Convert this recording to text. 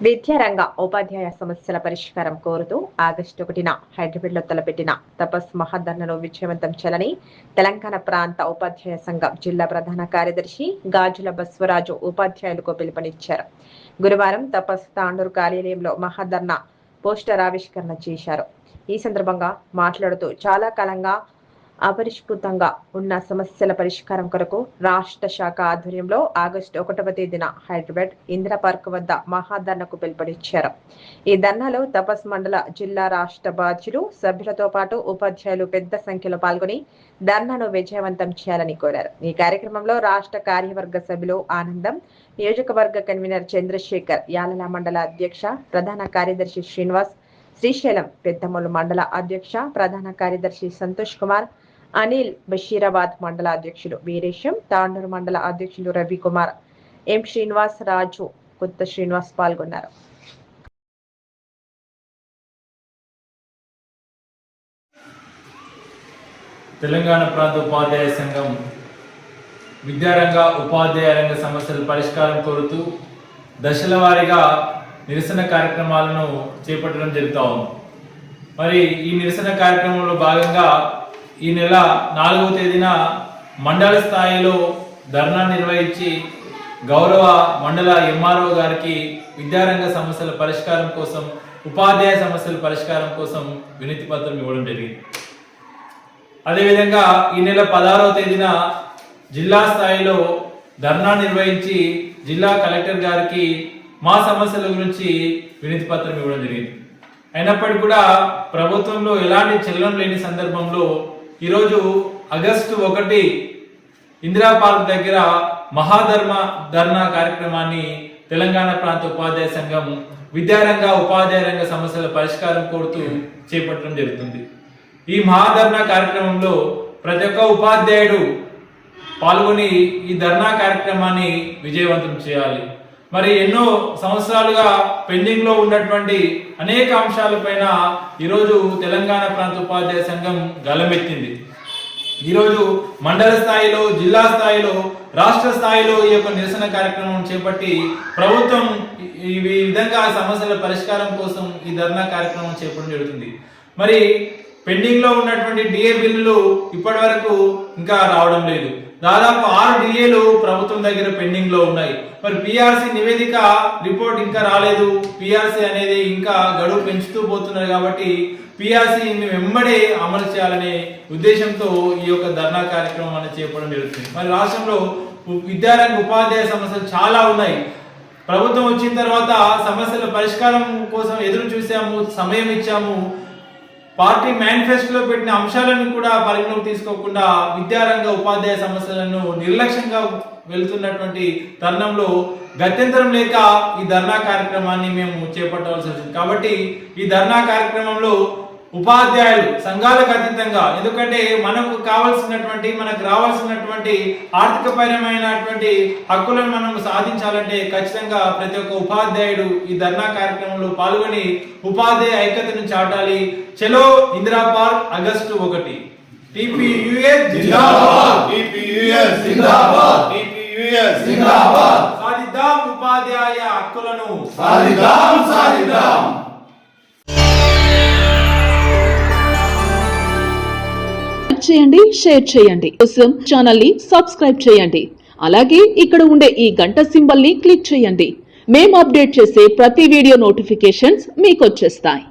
విద్యారంగ ఉపాధ్యాయ సమస్యల పరిష్కారం కోరుతూ ఆగస్టు 1న హైదరాబాద్లో తలపెట్టిన తపస్ మహాధర్నాను విజయవంతం చేయాలని తెలంగాణ ప్రాంత ఉపాధ్యాయ సంఘం జిల్లా ప్రధాన కార్యదర్శి గాజుల బస్వరాజు ఉపాధ్యాయులకు పిలుపునిచ్చారు. గురువారం తపస్ తాండూరు కార్యాలయంలో మహాధర్నా పోస్టర్ ఆవిష్కరణ చేశారు. ఈ సందర్భంగా మాట్లాడుతూ చాలా కాలంగా అపరిష్కృతంగా ఉన్న సమస్యల పరిష్కారం కొరకు రాష్ట్ర శాఖ ఆధ్వర్యంలో ఆగస్టు 1వ తేదీన హైదరాబాద్ ఇందిరా పార్క్ వద్ద మహాధర్నాకు పిలుపునిచ్చారు. ఈ ధర్నాలో తపస్ మండల జిల్లా రాష్ట్ర బాధ్యులు సభ్యులతో పాటు ఉపాధ్యాయులు పెద్ద సంఖ్యలో పాల్గొని ధర్నాను విజయవంతం చేయాలని కోరారు. ఈ కార్యక్రమంలో రాష్ట్ర కార్యవర్గ సభ్యులు ఆనందం, నియోజకవర్గ కన్వీనర్ చంద్రశేఖర్, యాలల మండల అధ్యక్ష ప్రధాన కార్యదర్శి శ్రీనివాస్, శ్రీశైలం పెద్దమూలు మండల అధ్యక్ష ప్రధాన కార్యదర్శి సంతోష్ కుమార్, అనిల్, బషీరాబాద్ మండల అధ్యక్షులు వీరేశం, తాండూరు మండల అధ్యక్షులు రవికుమార్, ఎం శ్రీనివాస్, రాజు, కొత్త శ్రీనివాస్ పాల్గొన్నారు. తెలంగాణ ప్రాంత ఉపాధ్యాయ సంఘం విద్యారంగ ఉపాధ్యాయ రంగ సమస్యల పరిష్కారం కోరుతూ దశల వారీగా నిరసన కార్యక్రమాలను చేపట్టడం జరుగుతూ ఉంది. మరి ఈ నిరసన కార్యక్రమంలో భాగంగా ఈ నెల 4వ తేదీన మండల స్థాయిలో ధర్నా నిర్వహించి గౌరవ మండల ఎంఆర్ఓ గారికి విద్యారంగ సమస్యల పరిష్కారం కోసం, ఉపాధ్యాయ సమస్యల పరిష్కారం కోసం వినతి పత్రం ఇవ్వడం జరిగింది. అదేవిధంగా ఈ నెల 16వ తేదీన జిల్లా స్థాయిలో ధర్నా నిర్వహించి జిల్లా కలెక్టర్ గారికి మా సమస్యల గురించి వినతి పత్రం ఇవ్వడం జరిగింది. అయినప్పటికీ కూడా ప్రభుత్వంలో ఎలాంటి చలనం లేని సందర్భంలో ఈరోజు ఆగస్టు 1 ఇందిరా పార్క్ దగ్గర ధర్నా కార్యక్రమాన్ని తెలంగాణ ప్రాంత ఉపాధ్యాయ సంఘం విద్యారంగ ఉపాధ్యాయ రంగ సమస్యల పరిష్కారం కోరుతూ చేపట్టడం జరుగుతుంది. ఈ మహాధర్నా కార్యక్రమంలో ప్రతి ఒక్క ఉపాధ్యాయుడు పాల్గొని ఈ ధర్నా కార్యక్రమాన్ని విజయవంతం చేయాలి. మరి ఎన్నో సంవత్సరాలుగా పెండింగ్ లో ఉన్నటువంటి అనేక అంశాలపైన ఈరోజు తెలంగాణ ప్రాంత ఉపాధ్యాయ సంఘం గలమెత్తింది. ఈరోజు మండల స్థాయిలో, జిల్లా స్థాయిలో, రాష్ట్ర స్థాయిలో ఈ యొక్క నిరసన కార్యక్రమం చేపట్టి ప్రభుత్వం ఈ విధంగా సమస్యల పరిష్కారం కోసం ఈ ధర్నా కార్యక్రమం చేపట్టడం జరుగుతుంది. మరి పెండింగ్ లో ఉన్నటువంటి డిఏ బిల్లులు ఇప్పటి వరకు ఇంకా రావడం లేదు. దాదాపు 6 డిఏలు ప్రభుత్వం దగ్గర పెండింగ్ లో ఉన్నాయి. మరి పిఆర్సి నివేదిక రిపోర్ట్ ఇంకా రాలేదు. పిఆర్సి అనేది ఇంకా గడువు పెంచుతూ పోతున్నారు కాబట్టి పిఆర్సి వెంబడే అమలు చేయాలనే ఉద్దేశంతో ఈ యొక్క ధర్నా కార్యక్రమం అనేది చేపట్టడం జరుగుతుంది. మరి రాష్ట్రంలో విద్యారంగ ఉపాధ్యాయ సమస్యలు చాలా ఉన్నాయి. ప్రభుత్వం వచ్చిన తర్వాత సమస్యల పరిష్కారం కోసం ఎదురు చూసాము, సమయం ఇచ్చాము. పార్టీ మేనిఫెస్టోలో పెట్టిన అంశాలను కూడా పరిగణలోకి తీసుకోకుండా విద్యారంగ ఉపాధ్యాయ సమస్యలను నిర్లక్ష్యంగా వెళ్తున్నటువంటి తరుణంలో గత్యంతరం లేక ఈ ధర్నా కార్యక్రమాన్ని మేము చేపట్టవలసి వచ్చింది. కాబట్టి ఈ ధర్నా కార్యక్రమంలో ఉపాధ్యాయులు సంఘాలకు అతీతంగా, ఎందుకంటే మనకు రావాల్సినటువంటి ఆర్థికపరమైనటువంటి హక్కులను మనం సాధించాలంటే ఖచ్చితంగా ప్రతి ఒక్క ఉపాధ్యాయుడు ఈ ధర్నా కార్యక్రమంలో పాల్గొని ఉపాధ్యాయ ఐక్యతను చాటాలి. చలో ఇందిరా పార్క్ ఆగస్టు 1. టిపియుఎస్ జిందాబాద్, టిపియుఎస్ జిందాబాద్, టిపియుఎస్ జిందాబాద్. సాధిద్దాం ఉపాధ్యాయ హక్కులను, సాధిద్దాం. చేయండి, షేర్ చేయండి. కోసం ఛానల్ ని సబ్స్క్రైబ్ చేయండి. అలాగే ఇక్కడ ఉండే ఈ గంట సింబల్ ని క్లిక్ చేయండి. మేము అప్డేట్ చేసే ప్రతి వీడియో నోటిఫికేషన్స్ మీకు వచ్చేస్తాయి.